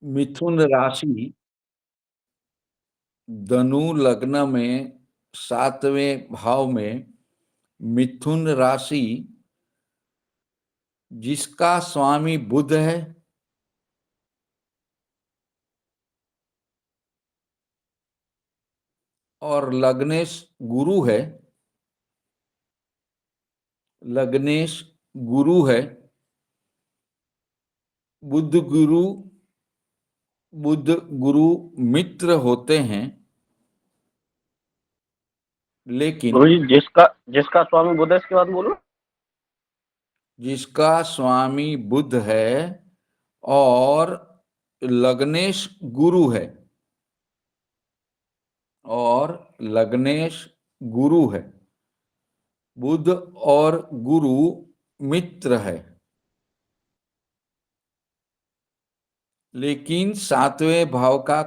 मिथुन राशि धनु लग्न में 7वें भाव में मिथुन राशि जिसका स्वामी बुध है और लग्नेश गुरु है, लग्नेश गुरु है। बुध गुरु बुध गुरु मित्र होते हैं, लेकिन गुरु जी जिसका जिसका स्वामी बुध है, इसके बाद बोलो। जिसका स्वामी बुध है और लग्नेश गुरु है, और लग्नेश गुरु है, बुध और गुरु मित्र है, लेकिन सातवें भाव का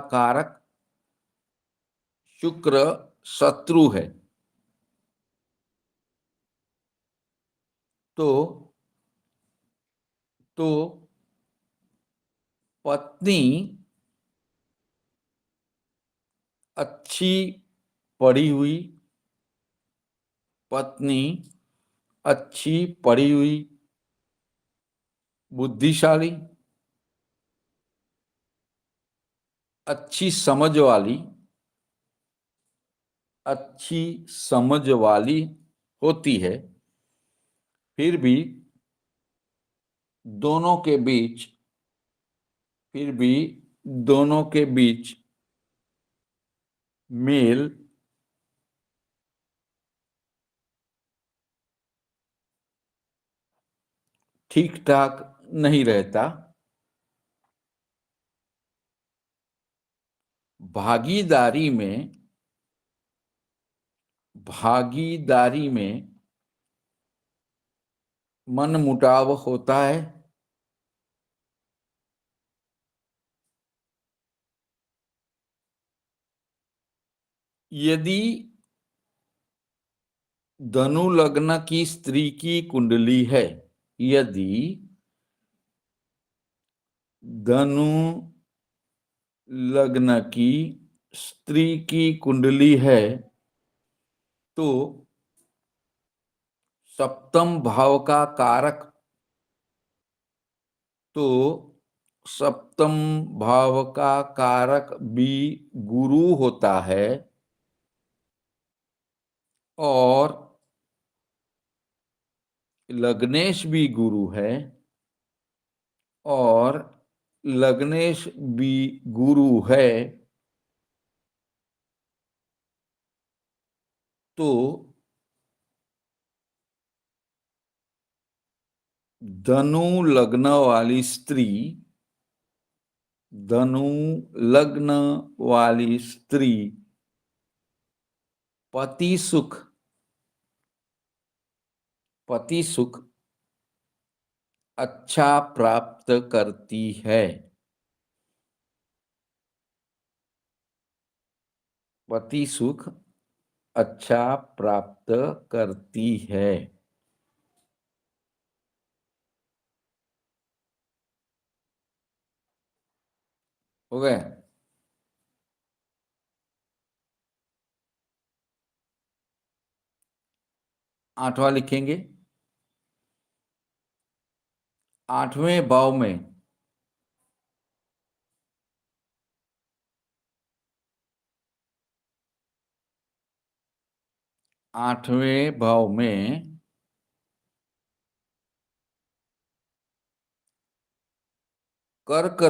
कारक शुक्र शत्रु है। तो पत्नी अच्छी पढ़ी हुई पत्नी अच्छी पढ़ी हुई, बुद्धिशाली, अच्छी समझ वाली होती है। फिर भी दोनों के बीच मेल ठीक ठाक नहीं रहता। भागीदारी में मनमुटाव होता है। यदि धनु लग्न की स्त्री की कुंडली है, यदि धनु लग्न की स्त्री की कुंडली है, तो सप्तम भाव का कारक भी गुरु होता है, और लग्नेश भी गुरु है, और लग्नेश भी गुरु है। तो धनु लग्न वाली स्त्री पति सुख अच्छा प्राप्त करती है। पति सुख अच्छा प्राप्त करती है। हो गए? 8वां लिखेंगे। 8वें भाव में कर्क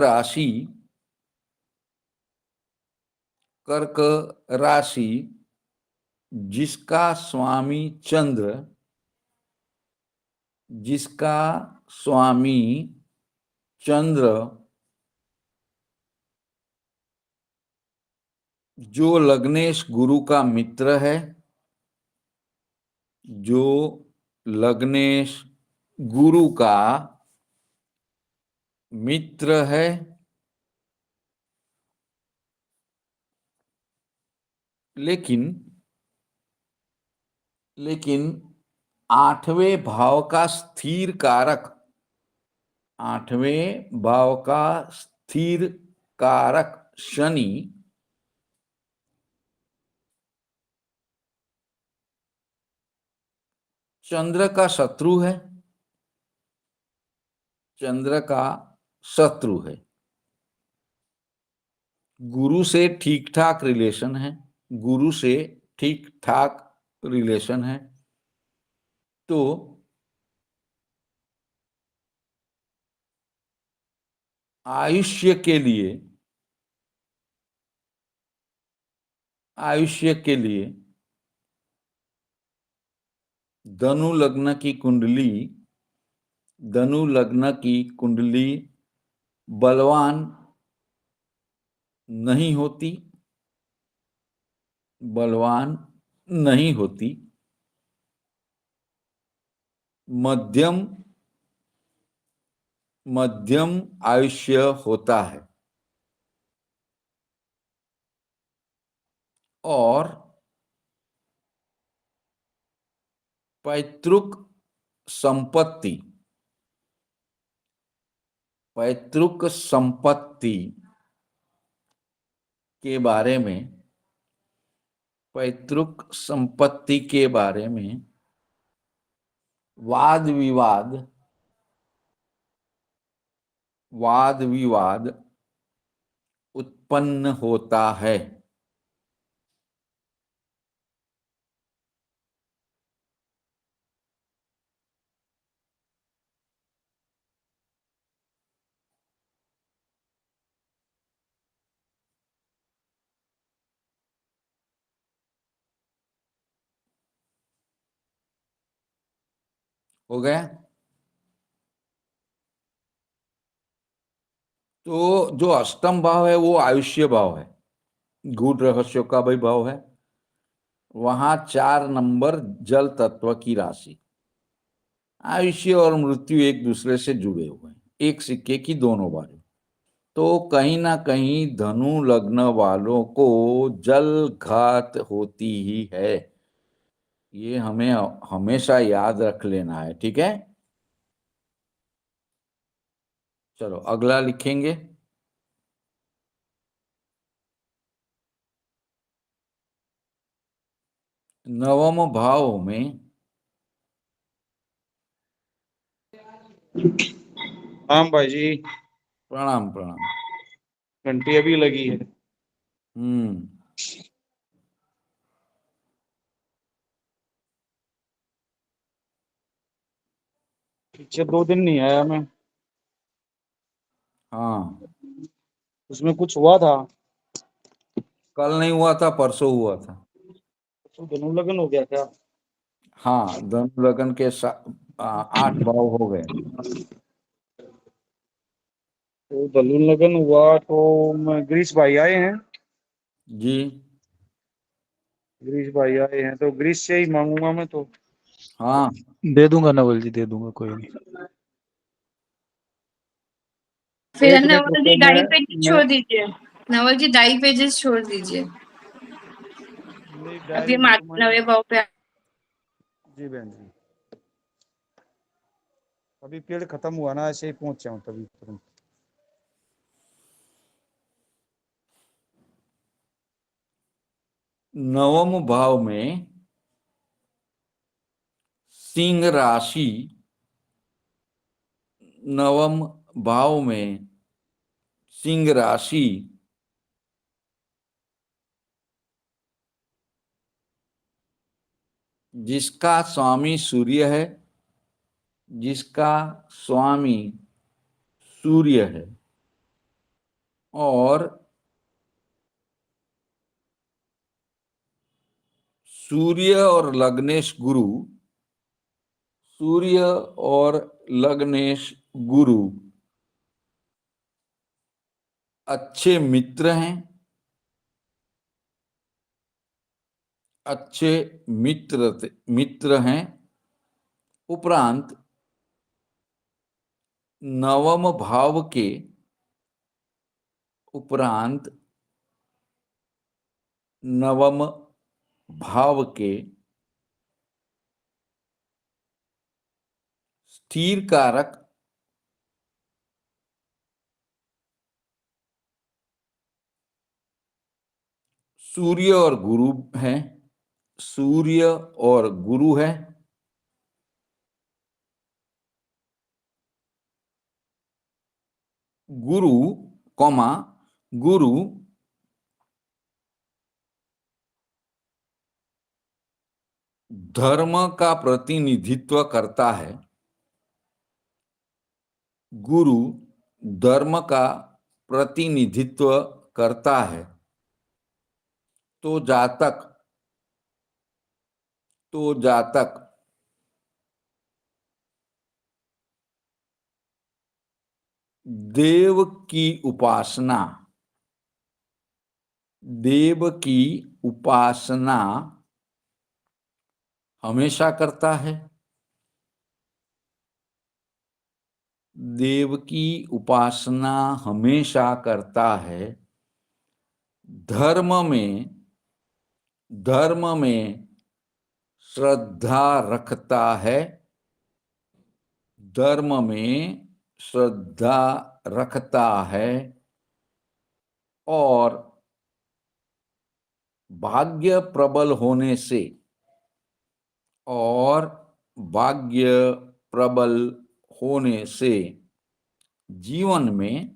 राशि जिसका स्वामी चंद्र जो लग्नेश गुरु का मित्र है, जो लग्नेश गुरु का मित्र है, लेकिन आठवें भाव का स्थिर कारक, आठवें भाव का स्थिर कारक शनि चंद्र का शत्रु है, चंद्र का शत्रु है। गुरु से ठीक ठाक रिलेशन है, गुरु से ठीक ठाक रिलेशन है। तो आयुष्य के लिए, आयुष्य के लिए धनु लग्न की कुंडली, धनु लग्न की कुंडली बलवान नहीं होती, बलवान नहीं होती, मध्यम मध्यम आयुष्य होता है। और पैतृक संपत्ति, पैतृक संपत्ति के बारे में, पैतृक संपत्ति के बारे में वाद विवाद, वाद विवाद उत्पन्न होता है। हो गया? तो जो अष्टम भाव है वो आयुष्य भाव है, गूढ़ रहस्यों का भी भाव है। वहां 4 नंबर जल तत्व की राशि। आयुष्य और मृत्यु एक दूसरे से जुड़े हुए हैं, एक सिक्के की दोनों बाजू। तो कहीं ना कहीं धनु लग्न वालों को जल घात होती ही है, ये हमें हमेशा याद रख लेना है। ठीक है, चलो अगला लिखेंगे। नवम भाव में, हाँ भाई जी, प्रणाम प्रणाम। घंटी अभी लगी है। हम्म, पीछे 2 दिन नहीं आया मैं, हाँ उसमें कुछ हुआ था। कल नहीं हुआ था, परसों हुआ था। तो धनु लगन हो गया क्या? हाँ धनु लग्न के 8 भाव हो गए। तो धनु लगन हुआ तो मैं गिरीश भाई आए हैं, जी गिरीश भाई आए हैं तो गिरीश से ही मांगूंगा मैं तो। हाँ, दे दूंगा नवल जी, दे दूंगा, कोई नहीं। फिर एक मिनट नवल रुको, जी डाई मैं पेजेस मैं छोड़ दीजिए, नवल जी डाई पेजेस छोड़ दीजिए। मेरी अभी डायरी हम में आगे तुम्हारी। नवे भाव पे जी बहन जी, अभी पेड़ खत्म हुआ ना, ऐसे ही पहुंच जाऊं तभी तुरंत। नवम भाव में सिंह राशि, नवम भाव में सिंह राशि जिसका स्वामी सूर्य है, जिसका स्वामी सूर्य है, और सूर्य और लग्नेश गुरु, सूर्य और लग्नेश गुरु अच्छे मित्र हैं, अच्छे मित्र हैं। उपरांत नवम भाव के उपरांत नवम भाव के स्थिर कारक सूर्य और गुरु है, सूर्य और गुरु है। गुरु कॉमा गुरु धर्म का प्रतिनिधित्व करता है। गुरु धर्म का प्रतिनिधित्व करता है। तो जातक देव की उपासना हमेशा करता है। देव की उपासना हमेशा करता है। धर्म में श्रद्धा रखता है। धर्म में श्रद्धा रखता है और भाग्य प्रबल होने से जीवन में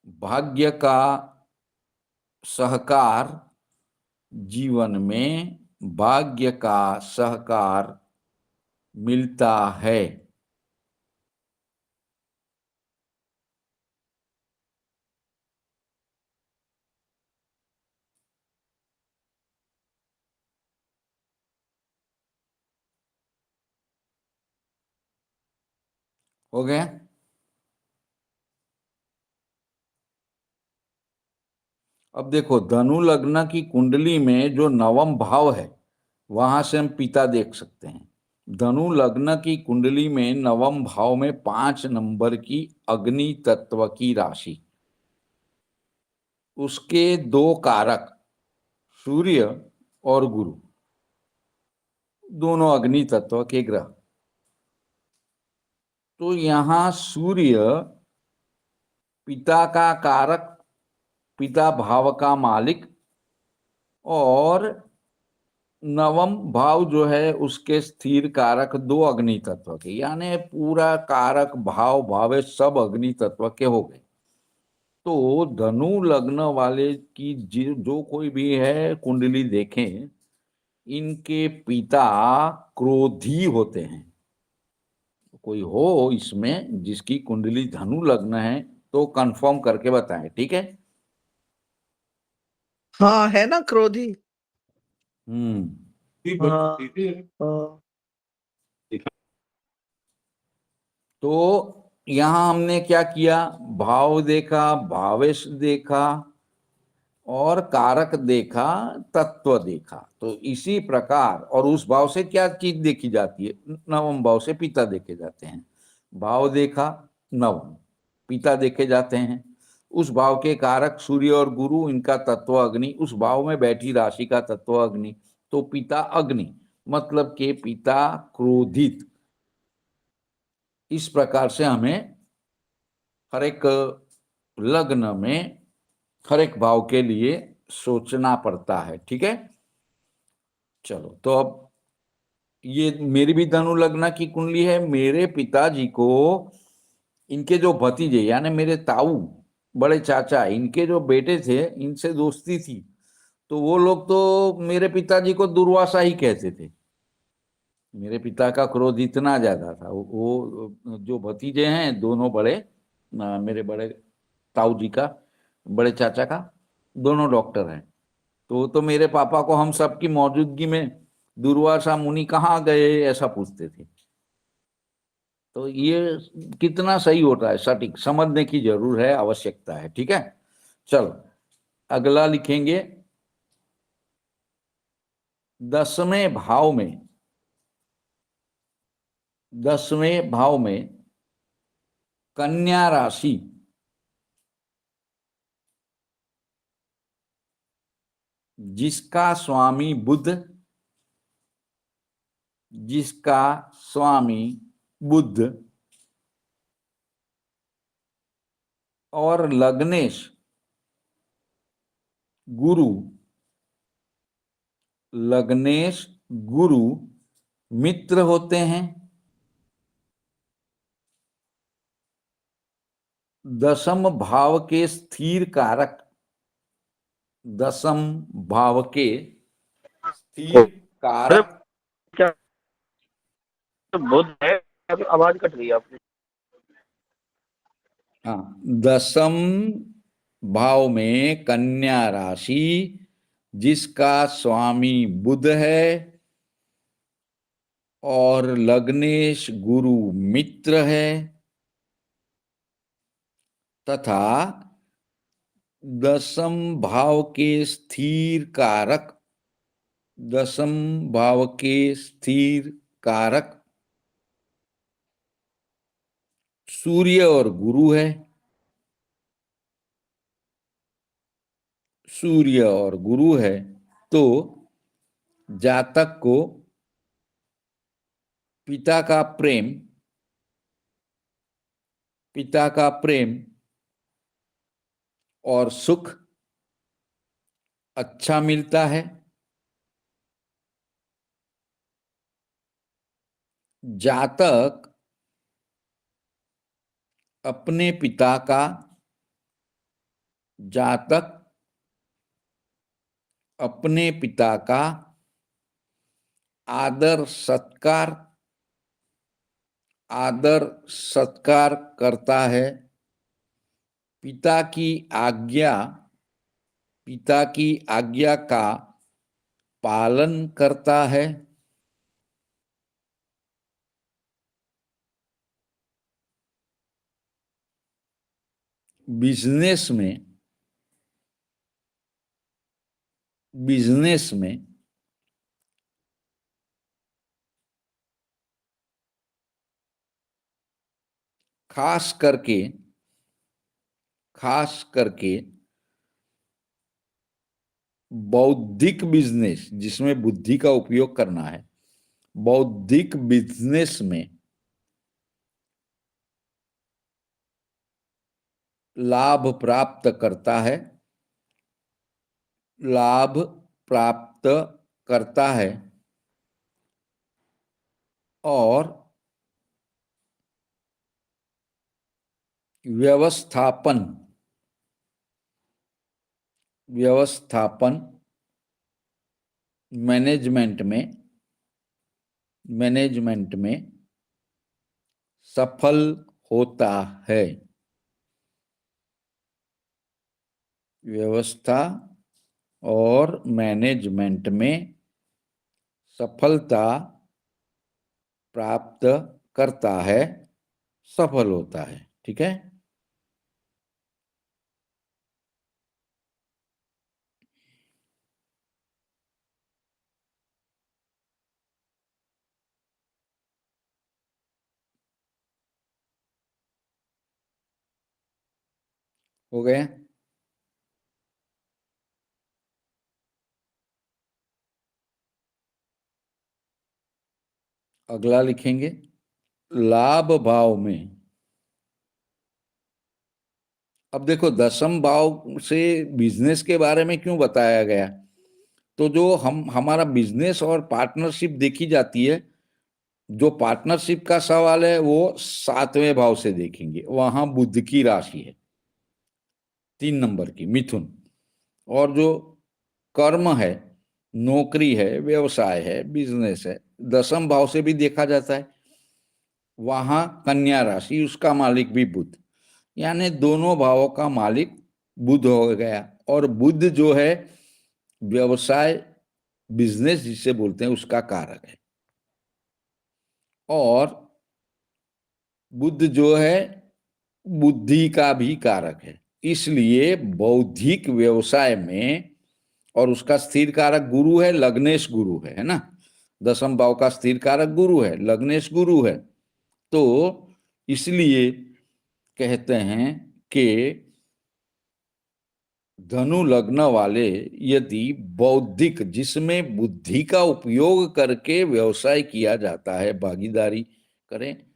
भाग्य का सहकार मिलता है। हो गया। अब देखो, धनु लग्न की कुंडली में जो नवम भाव है वहां से हम पिता देख सकते हैं। धनु लग्न की कुंडली में नवम भाव में 5 नंबर की अग्नि तत्व की राशि, उसके 2 कारक सूर्य और गुरु, दोनों अग्नि तत्व के ग्रह। तो यहां सूर्य पिता का कारक, पिता भाव का मालिक, और नवम भाव जो है उसके स्थिर कारक 2 अग्नि तत्व के, यानी पूरा कारक भाव भावे सब अग्नि तत्व के हो गए। तो धनु लग्न वाले की जो कोई भी है कुंडली देखें, इनके पिता क्रोधी होते हैं। कोई हो इसमें जिसकी कुंडली धनु लग्न है तो कंफर्म करके बताएं, ठीक है। हाँ है ना क्रोधी। हाँ। हाँ। तो यहां हमने क्या किया, भाव देखा, भावेश देखा और कारक देखा, तत्व देखा। तो इसी प्रकार, और उस भाव से क्या चीज देखी जाती है, नवम भाव से पिता देखे जाते हैं। भाव देखा नवम, पिता देखे जाते हैं। उस भाव के कारक सूर्य और गुरु, इनका तत्व अग्नि, उस भाव में बैठी राशि का तत्व अग्नि, तो पिता अग्नि, मतलब के पिता क्रोधित। इस प्रकार से हमें हर एक लग्न में हर एक भाव के लिए सोचना पड़ता है, ठीक है। चलो, तो अब ये मेरी भी धनु लग्न की कुंडली है। मेरे पिताजी को इनके जो भतीजे यानी मेरे ताऊ, बड़े चाचा, इनके जो बेटे थे, इनसे दोस्ती थी। तो वो लोग तो मेरे पिताजी को दुर्वासा ही कहते थे। मेरे पिता का क्रोध इतना ज्यादा था। वो जो भतीजे हैं दोनों बड़े, मेरे बड़े ताऊ जी का, बड़े चाचा का, दोनों डॉक्टर हैं। तो मेरे पापा को हम सबकी मौजूदगी में दुर्वासा मुनि कहाँ गए ऐसा पूछते थे। तो ये कितना सही होता है, सटीक समझने की जरूर है, आवश्यकता है, ठीक है। चलो अगला लिखेंगे। 10वें भाव में कन्या राशि, जिसका स्वामी बुध, जिसका स्वामी बुध और लग्नेश गुरु मित्र होते हैं। दशम भाव के स्थिर कारक, दशम भाव के स्थिर अरे कारक क्या बुध है? अभी आवाज कट रही है आपकी। हाँ, दशम भाव में कन्या राशि जिसका स्वामी बुध है और लग्नेश गुरु मित्र है, तथा दशम भाव के स्थिर कारक, दशम भाव के स्थिर कारक सूर्य और गुरु है। सूर्य और गुरु है तो जातक को पिता का प्रेम और सुख अच्छा मिलता है। जातक अपने पिता का आदर सत्कार करता है। पिता की आज्ञा का पालन करता है। बिजनेस में खास करके बौद्धिक बिजनेस जिसमें बुद्धि का उपयोग करना है, बौद्धिक बिजनेस में लाभ प्राप्त करता है और व्यवस्थापन मैनेजमेंट में सफल होता है। व्यवस्था और मैनेजमेंट में सफलता प्राप्त करता है, सफल होता है। ठीक है। हो गया। अगला लिखेंगे लाभ भाव में। अब देखो दशम भाव से बिजनेस के बारे में क्यों बताया गया, तो जो हमारा बिजनेस और पार्टनरशिप देखी जाती है, जो पार्टनरशिप का सवाल है वो 7वें भाव से देखेंगे। वहां बुध की राशि है 3 नंबर की, मिथुन। और जो कर्म है, नौकरी है, व्यवसाय है, बिजनेस है, दशम भाव से भी देखा जाता है। वहां कन्या राशि, उसका मालिक भी बुध, यानी दोनों भावों का मालिक बुध हो गया। और बुध जो है व्यवसाय, बिजनेस जिसे बोलते हैं, उसका कारक है। और बुध जो है बुद्धि का भी कारक है। इसलिए बौद्धिक व्यवसाय में, और उसका स्थिर कारक गुरु है, लग्नेश गुरु है ना। दशम भाव का स्थिर कारक गुरु है, लग्नेश गुरु है। तो इसलिए कहते हैं कि धनु लग्न वाले यदि बौद्धिक, जिसमें बुद्धि का उपयोग करके व्यवसाय किया जाता है, भागीदारी करें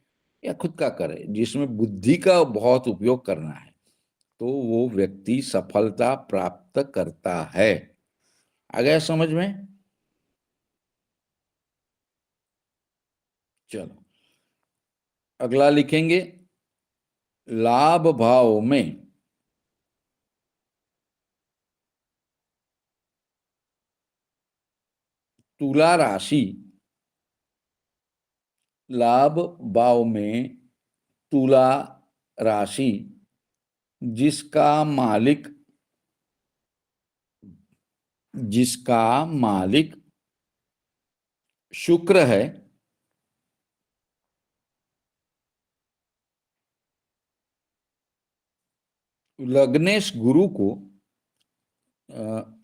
या खुद का करें, जिसमें बुद्धि का बहुत उपयोग करना है, तो वो व्यक्ति सफलता प्राप्त करता है। आ गया समझ में? चलो अगला लिखेंगे। लाभ भाव में तुला राशि, लाभ भाव में तुला राशि जिसका मालिक शुक्र है, लग्नेश गुरु को,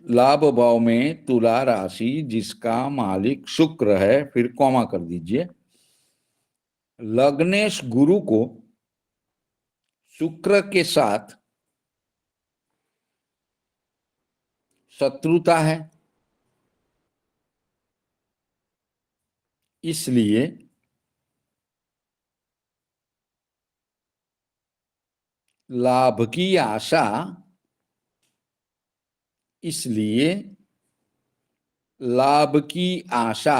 लाभ भाव में तुला राशि जिसका मालिक शुक्र है, फिर कॉमा कर दीजिए, लग्नेश गुरु को शुक्र के साथ शत्रुता है, इसलिए लाभ की आशा, इसलिए लाभ की आशा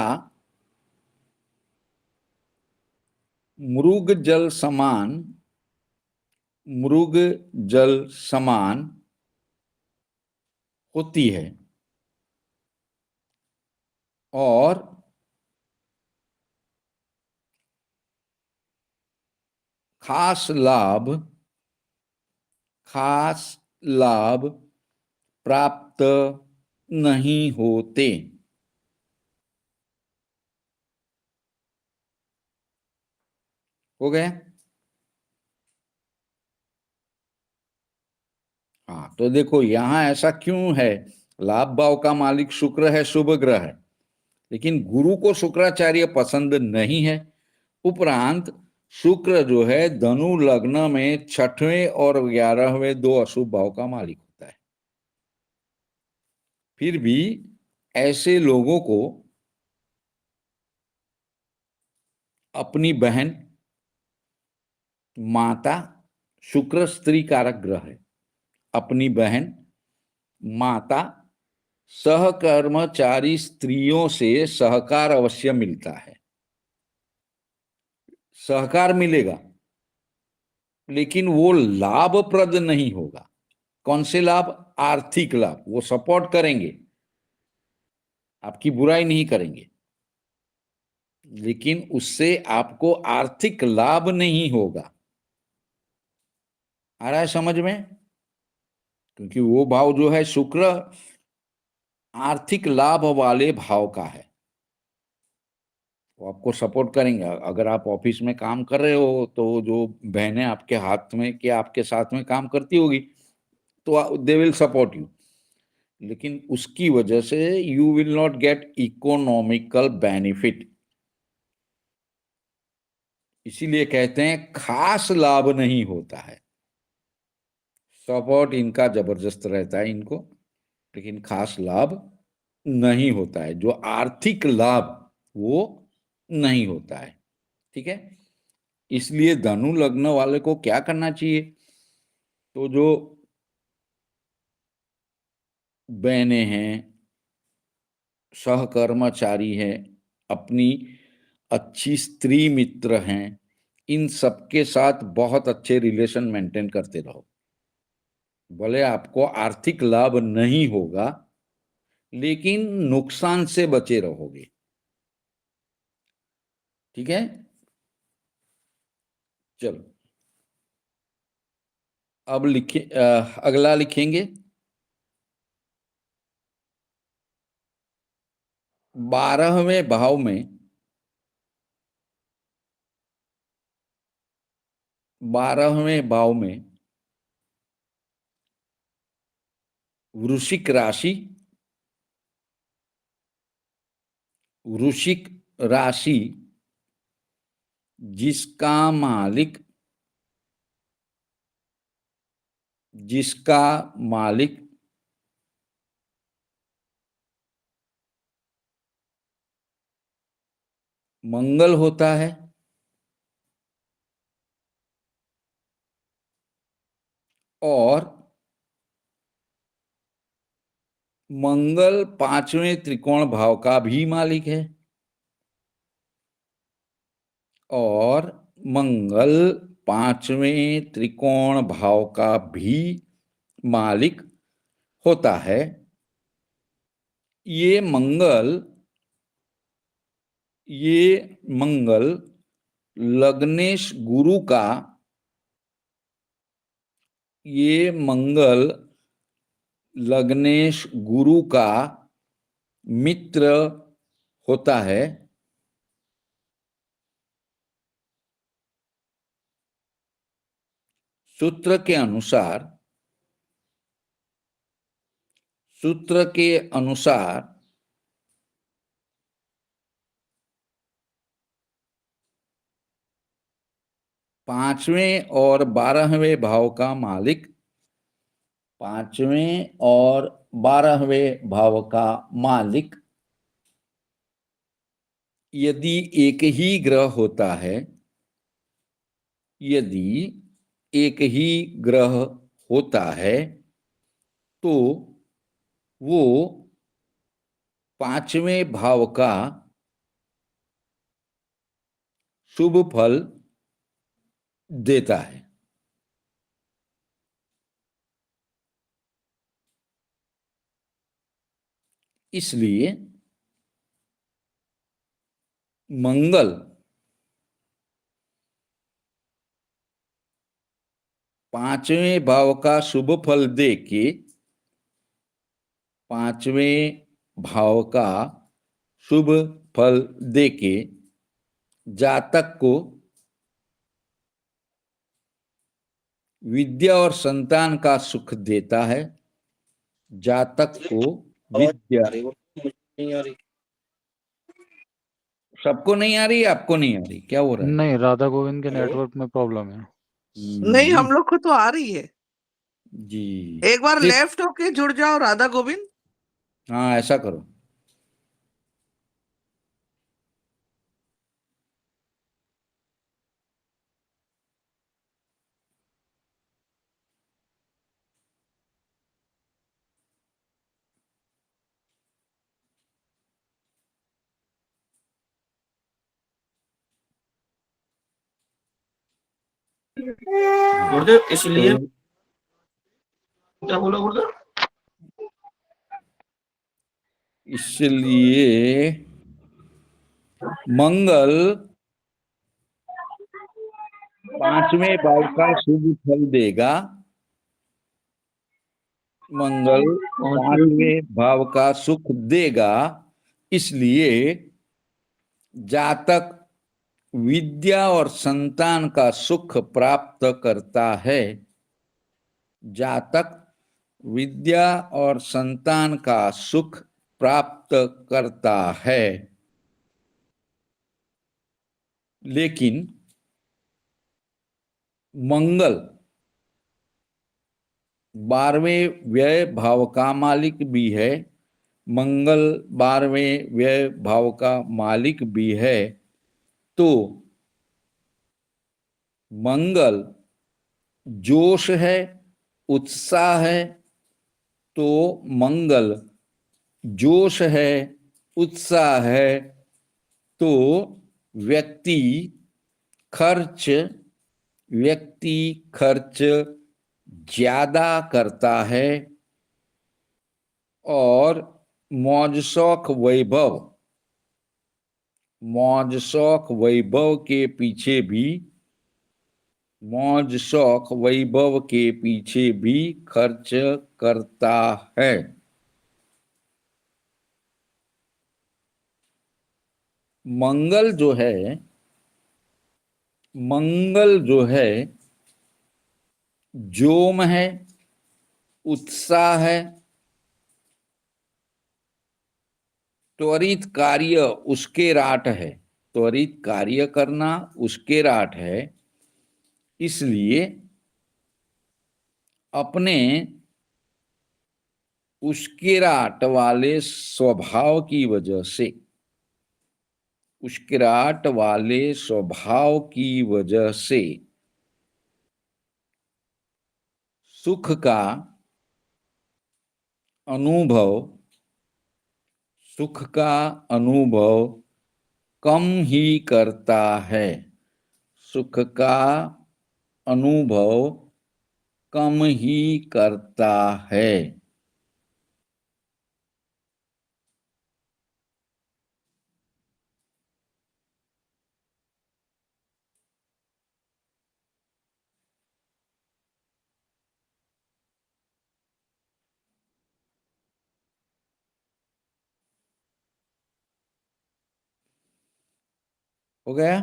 मृग जल समान होती है और खास लाभ प्राप्त नहीं होते। हो गया? हाँ, तो देखो यहां ऐसा क्यों है? लाभ भाव का मालिक शुक्र है, शुभ ग्रह है, लेकिन गुरु को शुक्राचार्य पसंद नहीं है। उपरांत शुक्र जो है धनु लग्न में 6वें और 11वें दो अशुभ भाव का मालिक होता है। फिर भी ऐसे लोगों को अपनी बहन, माता, शुक्र स्त्री कारक ग्रह है, अपनी बहन, माता, सहकर्मचारी स्त्रियों से सहकार अवश्य मिलता है, सहकार मिलेगा, लेकिन वो लाभप्रद नहीं होगा। कौन से लाभ? आर्थिक लाभ। वो सपोर्ट करेंगे, आपकी बुराई नहीं करेंगे, लेकिन उससे आपको आर्थिक लाभ नहीं होगा। आ रहा है समझ में? क्योंकि वो भाव जो है शुक्र आर्थिक लाभ वाले भाव का है, वो आपको सपोर्ट करेंगे। अगर आप ऑफिस में काम कर रहे हो तो जो बहनें आपके हाथ में क्या आपके साथ में काम करती होगी, तो दे विल सपोर्ट यू, लेकिन उसकी वजह से you will not gate economical benefit. इसीलिए कहते हैं खास लाभ नहीं होता है। सपोर्ट इनका जबरदस्त रहता है इनको, लेकिन खास लाभ नहीं होता है। जो आर्थिक लाभ वो नहीं होता है। ठीक है? इसलिए धनु लग्न वाले को क्या करना चाहिए? तो जो बहनें हैं, सहकर्मचारी हैं, अपनी अच्छी स्त्री मित्र हैं, इन सबके साथ बहुत अच्छे रिलेशन मेंटेन करते रहो। भले आपको आर्थिक लाभ नहीं होगा, लेकिन नुकसान से बचे रहोगे। ठीक है? चलो अब अगला लिखेंगे। 12वें भाव में, 12वें भाव में वृश्चिक राशि, वृश्चिक राशि जिसका मालिक मंगल होता है और मंगल पांचवें त्रिकोण भाव का भी मालिक है और मंगल पांचवें त्रिकोण भाव का भी मालिक होता है। ये मंगल लग्नेश गुरु का ये मंगल लग्नेश गुरु का मित्र होता है। सूत्र के अनुसार पांचवें और 12वें भाव का मालिक पांचवें और 12वें भाव का मालिक यदि एक ही ग्रह होता है, यदि एक ही ग्रह होता है तो वो पांचवें भाव का शुभ फल देता है। इसलिए मंगल पांचवें भाव का शुभ फल दे के पांचवें भाव का शुभ फल दे के जातक को विद्या और संतान का सुख देता है। जातक को विद्या नहीं आ रही। सबको नहीं आ रही, आपको नहीं आ रही, क्या हो रहा है? नहीं, राधा गोविंद के नेटवर्क में प्रॉब्लम है। नहीं, हम लोग को तो आ रही है। जी एक बार लेफ्ट होके जुड़ जाओ राधा गोविंद। हाँ, ऐसा करो। गुरुदेव इसलिए क्या बोला गुरुदेव? इसलिए मंगल पांचवें भाव का शुभ फल देगा। मंगल पांचवें भाव का सुख देगा, इसलिए जातक विद्या और संतान का सुख प्राप्त करता है। जातक विद्या और संतान का सुख प्राप्त करता है। लेकिन मंगल 12वें व्यय भाव का मालिक भी है। मंगल 12वें व्यय भाव का मालिक भी है। तो मंगल जोश है, उत्साह है। तो मंगल जोश है, उत्साह है, तो व्यक्ति खर्च ज्यादा करता है और मौज शौक वैभव के पीछे भी खर्च करता है। मंगल जो है जोम है, उत्साह है, त्वरित कार्य उसके राट है, त्वरित कार्य करना उसके राट है। इसलिए अपने उसके राट वाले स्वभाव की वजह से उस्किराहट वाले स्वभाव की वजह से सुख का अनुभव कम ही करता है। सुख का अनुभव कम ही करता है। हो गया?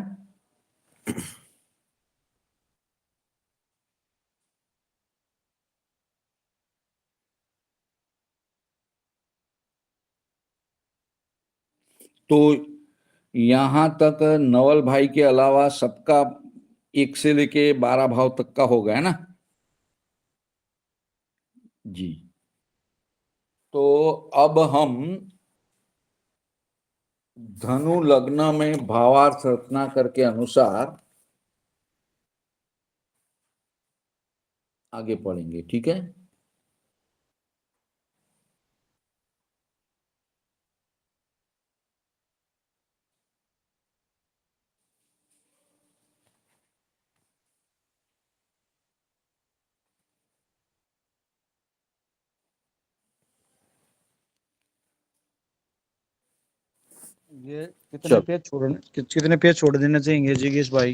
तो यहां तक नवल भाई के अलावा सबका 1 से लेके 12 भाव तक का हो गया ना जी। तो अब हम धनु लग्न में भावार्थ रत्नाकर के अनुसार आगे पढ़ेंगे, ठीक है? ये कितने चलो। पेज कितने पेज छोड़ देने चाहिए जिगेश भाई?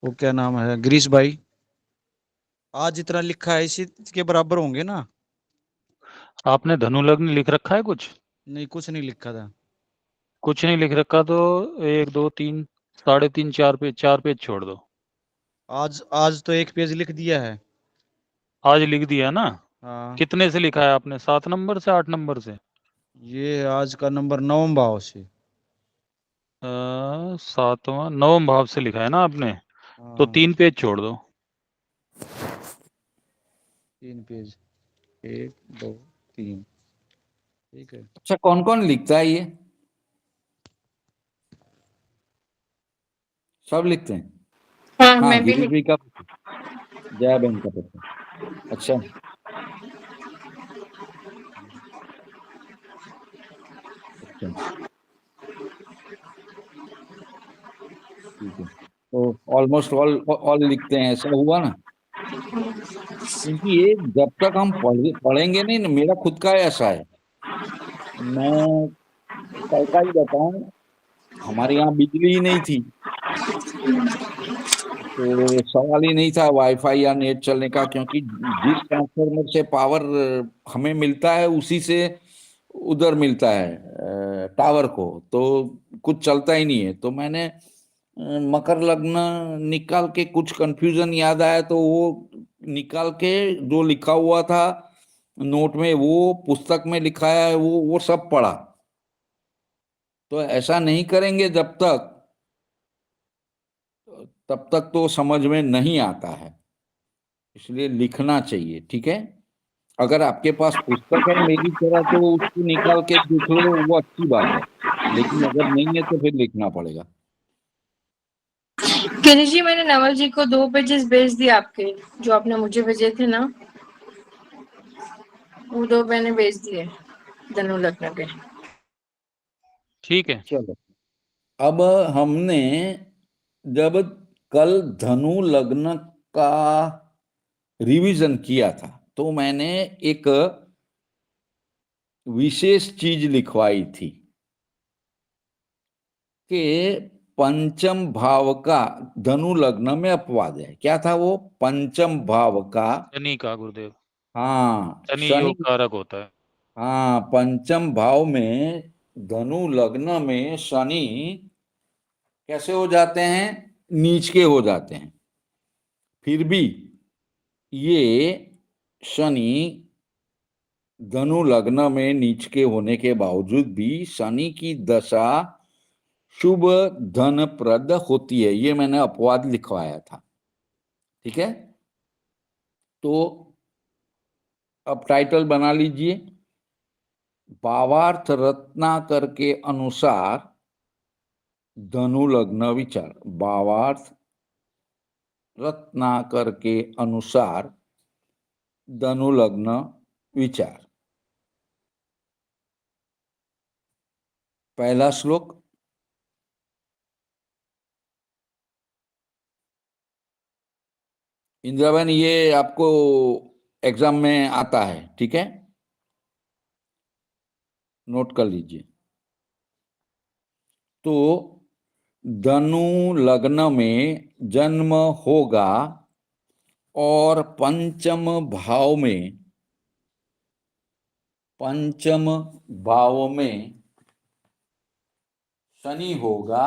वो क्या नाम है, गिरीश भाई? आज जितना लिखा है इसी के बराबर होंगे ना? आपने धनु लग्न लिख रखा है कुछ? नहीं, कुछ नहीं लिखा था। कुछ नहीं लिख रखा तो 1 2 3 3.5 4 पेज छोड़ दो। आज आज तो एक पेज लिख दिया है। आज लिख दिया ना? हाँ, कितने से लिखा है आपने? 7 नंबर से 8 नंबर से? ये आज का नंबर 9 भाव से। 7वां 9 भाव से लिखा है ना आपने? तो हाँ, 3 पेज छोड़ दो। 3 पेज, 1 2 3, ठीक है। अच्छा, कौन कौन लिखता है ये? सब लिखते हैं? हाँ हाँ, मैं भी गिरीश भाई का, जया बहन का पता। अच्छा, अच्छा, ठीक है। तो ऑलमोस्ट ऑल ऑल लिखते हैं, ऐसा हुआ ना? क्योंकि ये जब तक हम पढ़ेंगे नहीं ना, मेरा खुद का ऐसा है। मैं कल का ही बताऊं, हमारे यहाँ बिजली ही नहीं थी, तो सवाल ही नहीं था वाईफाई या नेट चलने का, क्योंकि जिस ट्रांसफार्मर से पावर हमें मिलता है उसी से उधर मिलता है टावर को, तो कुछ चलता ही नहीं है। तो मैंने मकर लग्न निकाल के, कुछ कंफ्यूजन याद आया तो वो निकाल के जो लिखा हुआ था नोट में, वो पुस्तक में लिखा है, वो सब पढ़ा। तो ऐसा नहीं करेंगे जब तक, तब तक तो समझ में नहीं आता है। इसलिए लिखना चाहिए, ठीक है? अगर आपके पास पुस्तक है मेरी तरह तो उसको निकाल के देख लो, वो अच्छी बात है। लेकिन अगर नहीं है तो फिर लिखना पड़ेगा। गिरीश जी, मैंने नवल जी को 2 पेजेस भेज दिए आपके, जो आपने मुझे भेजे थे ना, वो 2 मैंने भेज दिए धनु लग्न के। ठीक है। चलो, अब हमने जब कल धनु लग्न का रिवीजन किया था तो मैंने एक विशेष चीज लिखवाई थी कि पंचम भाव का धनु लग्न में अपवाद है। क्या था वो? पंचम भाव का, शनि का गुरुदेव, हाँ शनि शनि, योग कारक होता है। हाँ पंचम भाव में धनु लग्न में शनि कैसे हो जाते हैं? नीच के हो जाते हैं। फिर भी ये शनि धनु लग्न में नीच के होने के बावजूद भी शनि की दशा शुभ धन प्रद होती है। ये मैंने अपवाद लिखवाया था, ठीक है? तो अब टाइटल बना लीजिए, भावार्थ रत्नाकर के अनुसार धनु लग्न विचार, भावार्थ रत्नाकर के अनुसार धनु लग्न विचार। पहला श्लोक, इंदिराबेन ये आपको एग्जाम में आता है, ठीक है, नोट कर लीजिए। तो धनु लग्न में जन्म होगा और पंचम भाव में शनि होगा,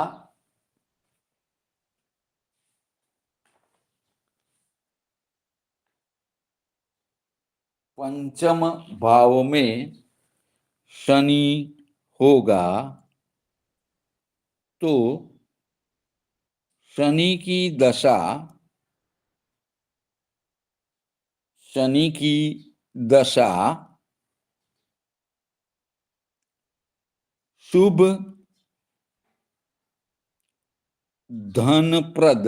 पंचम भाव में शनि होगा तो शनि की दशा शुभ धनप्रद,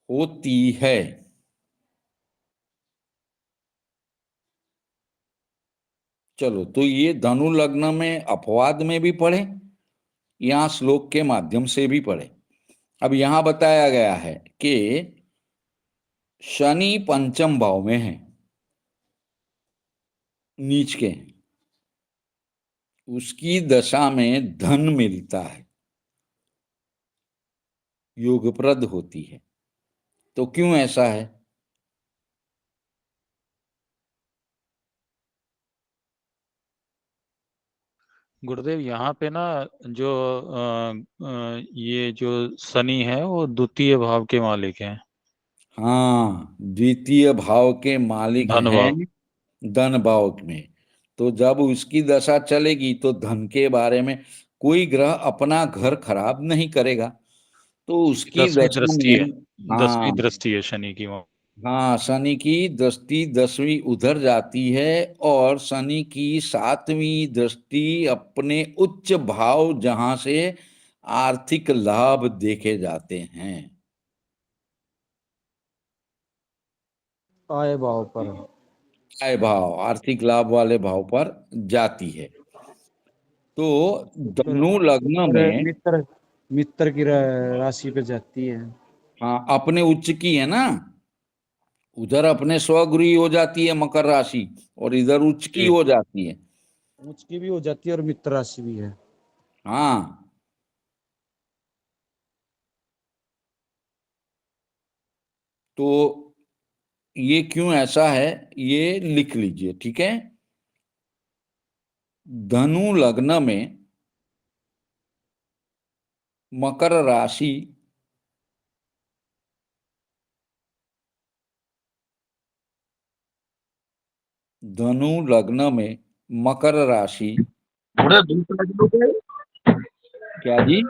होती है। चलो, तो ये धनु लग्न में अपवाद में भी पढ़े, यहां श्लोक के माध्यम से भी पढ़े। अब यहां बताया गया है कि शनि पंचम भाव में है, नीच के, उसकी दशा में धन मिलता है, योगप्रद होती है। तो क्यों ऐसा है? गुरुदेव यहाँ पे ना जो ये जो शनि है वो द्वितीय भाव के मालिक हैं, हाँ, द्वितीय भाव के मालिक धन हैं, भाव। धन भाव में। तो जब उसकी दशा चलेगी तो धन के बारे में कोई ग्रह अपना घर खराब नहीं करेगा, तो उसकी दसवीं दशा दृष्टि है, में, हाँ, 10वीं दृष्टि है शनि की वहाँ। हाँ, शनि की दृष्टि 10वीं उधर जाती है और शनि की 7वीं दृष्टि अपने उच्च भाव जहां से आर्थिक लाभ देखे जाते हैं, आय भाव पर। आय भाव, आर्थिक लाभ वाले भाव पर जाती है। तो धनु लग्न मित्र में, मित्र मित्र की राशि पे जाती है। हाँ, अपने उच्च की है ना, उधर अपने स्वगृही हो जाती है मकर राशि और इधर उच्च की जी। हो जाती है। उच्च की भी हो जाती है और मित्र राशि भी है। हाँ, तो ये क्यों ऐसा है ये लिख लीजिए, ठीक है। धनु लग्न में मकर राशि धनु लग्न में मकर राशि, थोड़ा दूसरा श्लोक है, क्या जी?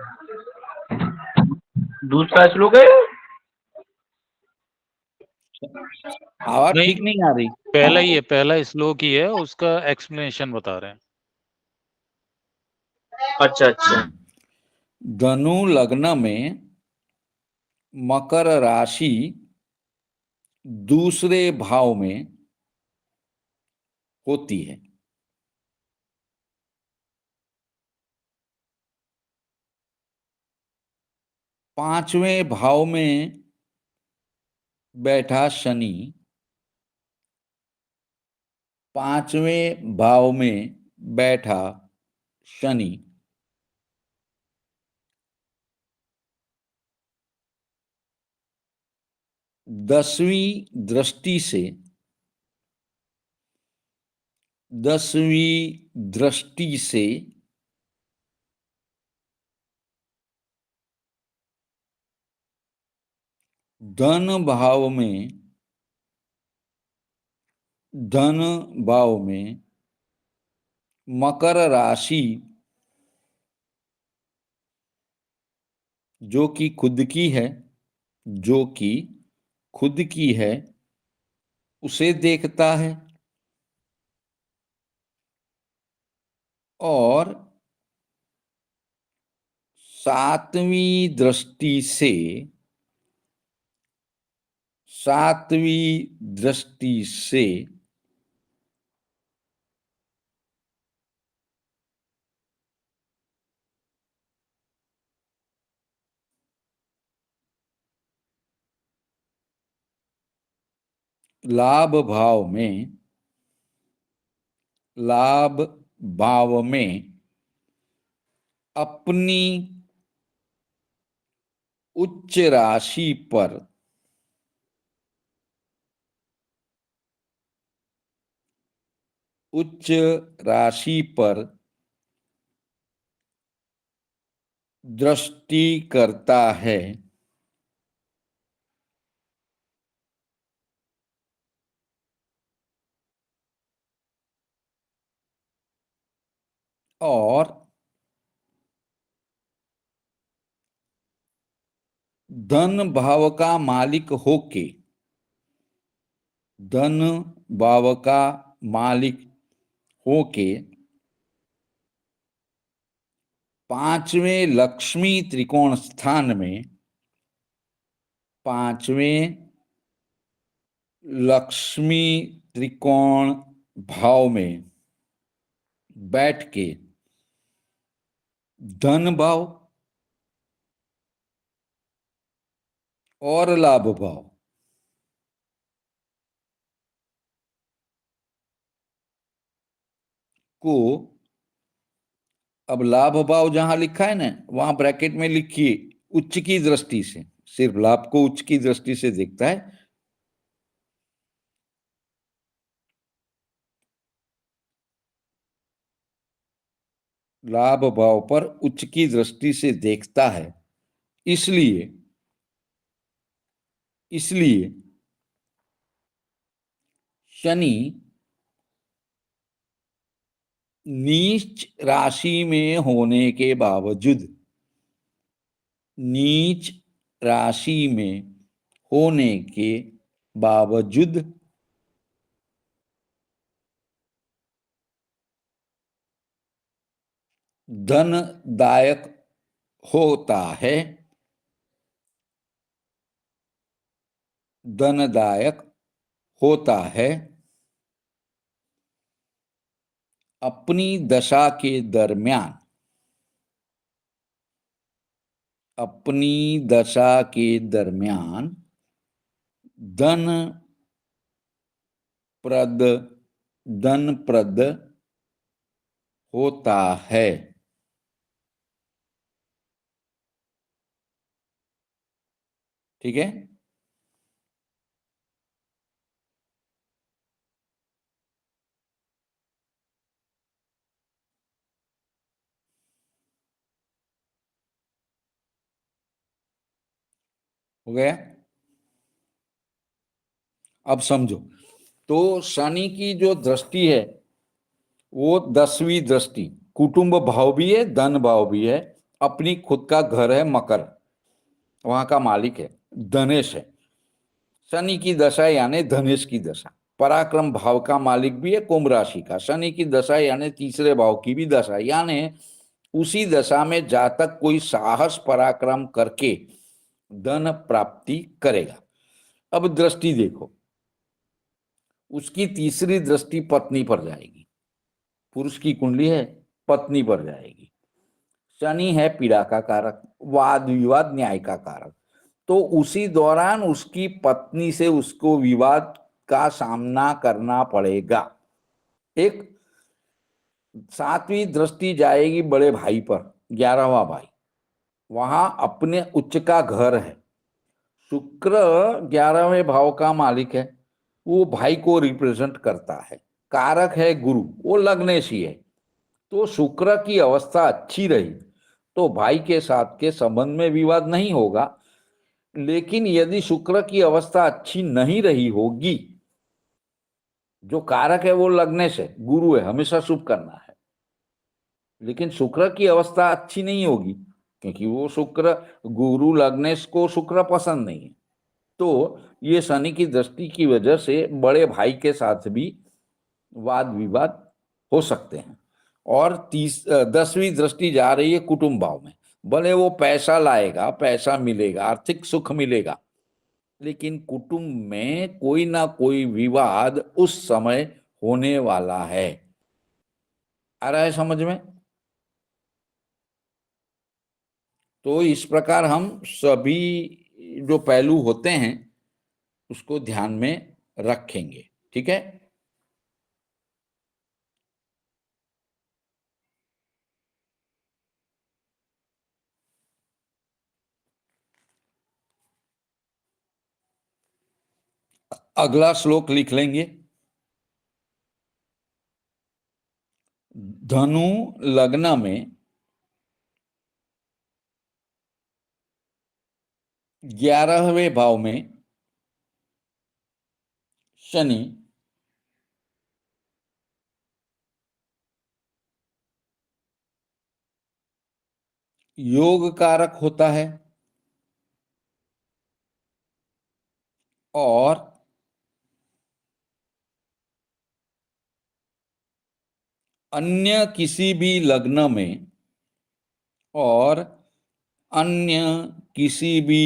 दूसरा श्लोक है। आवाज नहीं, ठीक नहीं आ रही। पहला ही है, पहला श्लोक ही है, उसका एक्सप्लेनेशन बता रहे हैं। अच्छा अच्छा। धनु लग्न में मकर राशि दूसरे भाव में होती है, पांचवें भाव में बैठा शनि, पांचवें भाव में बैठा शनि 10वीं दृष्टि से, 10वीं दृष्टि से धन भाव में, धन भाव में मकर राशि जो कि खुद की है, जो कि खुद की है, उसे देखता है, और सातवीं दृष्टि से, सातवीं दृष्टि से लाभ भाव में, लाभ भाव में अपनी उच्च राशि पर उच्च राशि पर दृष्टि करता है, और धन भाव का मालिक होके, धन भाव का मालिक होके पांचवें लक्ष्मी त्रिकोण स्थान में, पांचवें लक्ष्मी त्रिकोण भाव में बैठ के धन भाव और लाभ भाव को, अब लाभ भाव जहां लिखा है ना, वहां ब्रैकेट में लिखिए उच्च की दृष्टि से, सिर्फ लाभ को उच्च की दृष्टि से देखता है। लाभ भाव पर उच्च की दृष्टि से देखता है, इसलिए इसलिए शनि नीच राशि में होने के बावजूद, नीच राशि में होने के बावजूद धनदायक होता है, धनदायक होता है अपनी दशा के दरमियान, अपनी दशा के दरमियान धन प्रद, धन प्रद होता है। ठीक है, हो गया। अब समझो, तो शनि की जो दृष्टि है वो 10वीं दृष्टि, कुटुंब भाव भी है, धन भाव भी है, अपनी खुद का घर है मकर, वहां का मालिक है, धनेश है। शनि की दशा यानी धनेश की दशा, पराक्रम भाव का मालिक भी है कुंभ राशि का, शनि की दशा यानी तीसरे भाव की भी दशा, यानी उसी दशा में जातक कोई साहस पराक्रम करके धन प्राप्ति करेगा। अब दृष्टि देखो, उसकी तीसरी दृष्टि पत्नी पर जाएगी, पुरुष की कुंडली है, पत्नी पर जाएगी। शनि है पीड़ा का कारक, वाद विवाद न्याय का कारक, तो उसी दौरान उसकी पत्नी से उसको विवाद का सामना करना पड़ेगा। एक 7वीं दृष्टि जाएगी बड़े भाई पर, 11वां भाई, वहां अपने उच्च का घर है, शुक्र 11वें भाव का मालिक है, वो भाई को रिप्रेजेंट करता है, कारक है गुरु, वो लग्नेशी है। तो शुक्र की अवस्था अच्छी रही तो भाई के साथ के संबंध में विवाद नहीं होगा, लेकिन यदि शुक्र की अवस्था अच्छी नहीं रही होगी, जो कारक है वो लग्नेश है, गुरु है, हमेशा शुभ करना है, लेकिन शुक्र की अवस्था अच्छी नहीं होगी क्योंकि वो शुक्र, गुरु लग्नेश को शुक्र पसंद नहीं है, तो ये शनि की दृष्टि की वजह से बड़े भाई के साथ भी वाद विवाद हो सकते हैं। और 10वीं दृष्टि जा रही है कुटुंब भाव में। भले वो पैसा लाएगा, पैसा मिलेगा, आर्थिक सुख मिलेगा, लेकिन कुटुंब में कोई ना कोई विवाद उस समय होने वाला है। आ रहा है समझ में? तो इस प्रकार हम सभी जो पहलू होते हैं उसको ध्यान में रखेंगे। ठीक है। अगला श्लोक लिख लेंगे। धनु लग्न में 11वें भाव में शनि योग कारक होता है और अन्य किसी भी लग्न में और अन्य किसी भी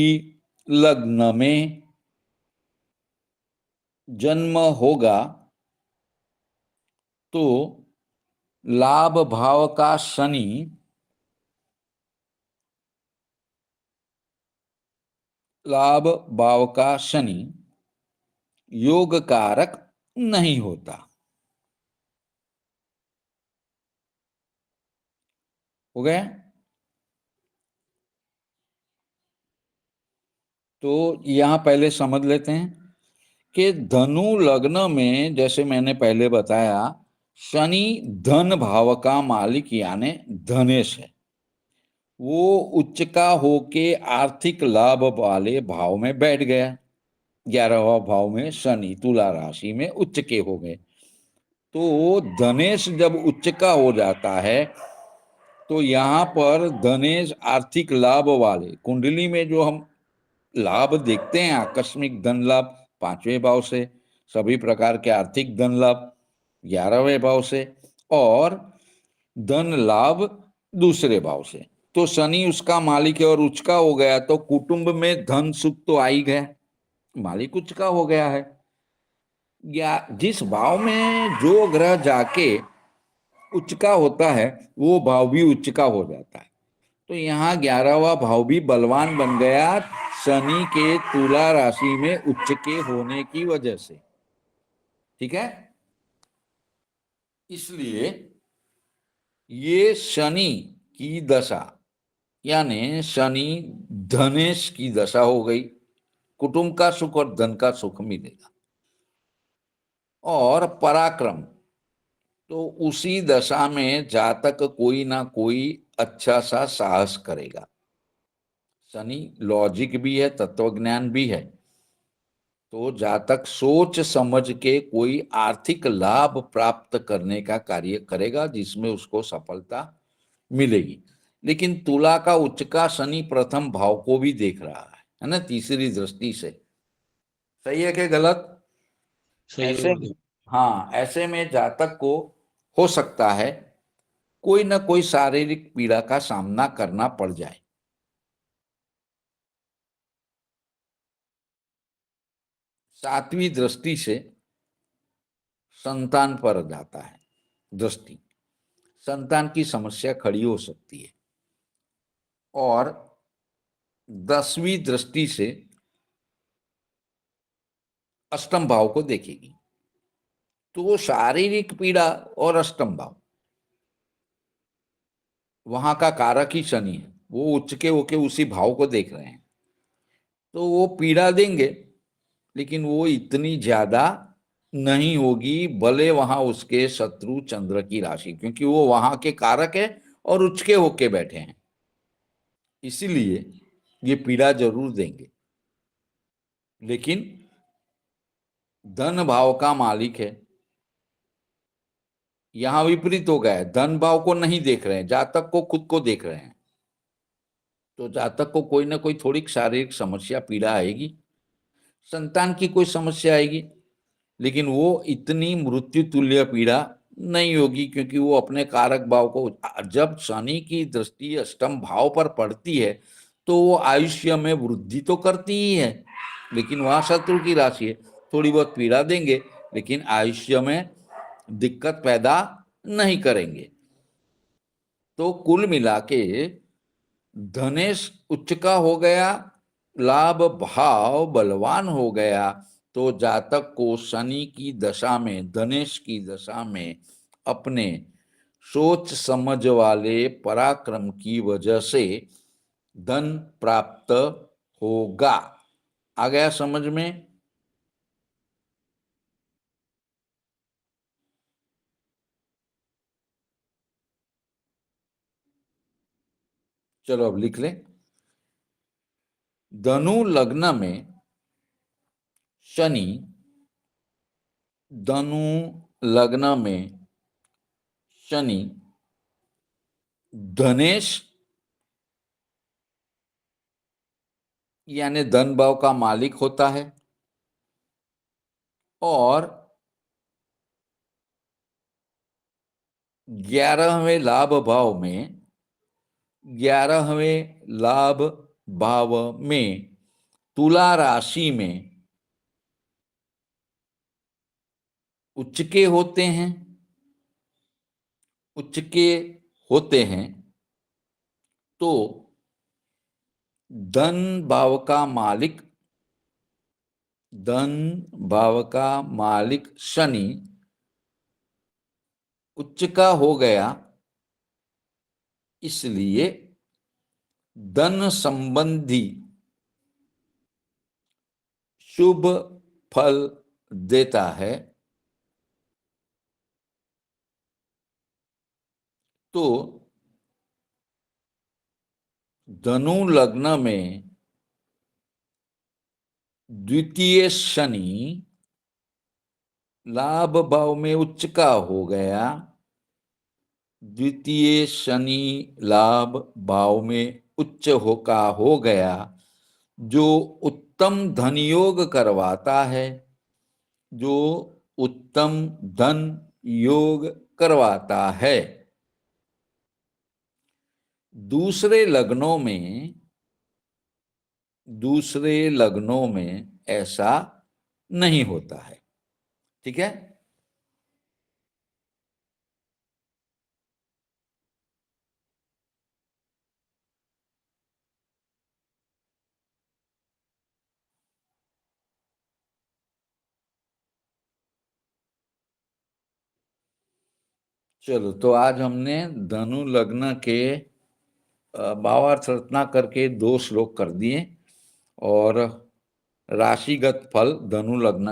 लग्न में जन्म होगा तो लाभ भाव का शनि लाभ भाव का शनि योग कारक नहीं होता। हो गया? तो यहां पहले समझ लेते हैं कि धनु लग्न में, जैसे मैंने पहले बताया, शनि धन भाव का मालिक यानी धनेश है। वो उच्च का होके आर्थिक लाभ वाले भाव में बैठ गया। 11वां भाव में शनि तुला राशि में उच्च के हो गए। तो धनेश जब उच्च का हो जाता है तो यहाँ पर धनेश आर्थिक लाभ वाले, कुंडली में जो हम लाभ देखते हैं, आकस्मिक धन लाभ 5वें भाव से, सभी प्रकार के आर्थिक धन लाभ 11वें भाव से, और धन लाभ दूसरे भाव से। तो शनि उसका मालिक है और उच्च का हो गया तो कुटुंब में धन सुख तो आ ही गया, मालिक उच्च का हो गया है। या जिस भाव में जो ग्रह जाके उच्च का होता है वो भाव भी उच्च का हो जाता है। तो यहाँ 11वां भाव भी बलवान बन गया शनि के तुला राशि में उच्च के होने की वजह से। ठीक है। इसलिए ये शनि की दशा यानी शनि धनेश की दशा हो गई। कुटुंब का सुख और धन का सुख मिलेगा। और पराक्रम, तो उसी दशा में जातक कोई ना कोई अच्छा सा साहस करेगा। शनि लॉजिक भी है, तत्वज्ञान भी है। तो जातक सोच समझ के कोई आर्थिक लाभ प्राप्त करने का कार्य करेगा जिसमें उसको सफलता मिलेगी। लेकिन तुला का उच्च का शनि प्रथम भाव को भी देख रहा है ना, तीसरी दृष्टि से। सही है कि गलत? सही ऐसे है। हाँ, ऐसे में जातक को हो सकता है कोई ना कोई शारीरिक पीड़ा का सामना करना पड़ जाए। सातवीं दृष्टि से संतान पर जाता है दृष्टि, संतान की समस्या खड़ी हो सकती है। और 10वीं दृष्टि से अष्टम भाव को देखेगी। तो वो शारीरिक पीड़ा और अष्टम भाव, वहां का कारक ही शनि है, वो उच्च के होके उसी भाव को देख रहे हैं। तो वो पीड़ा देंगे लेकिन वो इतनी ज्यादा नहीं होगी, भले वहां उसके शत्रु चंद्र की राशि, क्योंकि वो वहां के कारक है और उच्च के होके बैठे हैं, इसीलिए ये पीड़ा जरूर देंगे। लेकिन धन भाव का मालिक है। यहां विपरीत हो गया है, धन भाव को नहीं देख रहे हैं, जातक को खुद को देख रहे हैं। तो जातक को कोई ना कोई थोड़ी शारीरिक समस्या पीड़ा आएगी। संतान की कोई समस्या आएगी, लेकिन वो इतनी मृत्यु तुल्य पीड़ा नहीं होगी, क्योंकि वो अपने कारक भाव को, जब शनि की दृष्टि अष्टम भाव पर पड़ती है तो वो आयुष्य में वृद्धि तो करती ही है, लेकिन वहां शत्रु की राशि है, थोड़ी बहुत पीड़ा देंगे लेकिन आयुष्य में दिक्कत पैदा नहीं करेंगे। तो कुल मिला के धनेश उच्च का हो गया, लाभ भाव बलवान हो गया, तो जातक को शनि की दशा में, धनेश की दशा में अपने सोच समझ वाले पराक्रम की वजह से धन प्राप्त होगा। आ गया समझ में? चलो अब लिख लें। धनु लग्न में शनि, धनु लग्न में शनि धनेश यानी धन भाव का मालिक होता है, और 11वें लाभ भाव में, 11वें लाभ भाव में तुला राशि में उच्च के होते हैं, उच्च के होते हैं, तो धन भाव का मालिक, धन भाव का मालिक शनि उच्च का हो गया, इसलिए धन संबंधी शुभ फल देता है। तो धनु लग्न में द्वितीय शनि लाभ भाव में उच्च का हो गया, द्वितीय शनि लाभ भाव में उच्च हो गया, जो उत्तम धन योग करवाता है, जो उत्तम धन योग करवाता है। दूसरे लग्नों में ऐसा नहीं होता है। ठीक है? चलो, तो आज हमने धनु लग्न के भावार्थ रचना करके 2 श्लोक कर दिए, और राशिगत फल धनु लग्न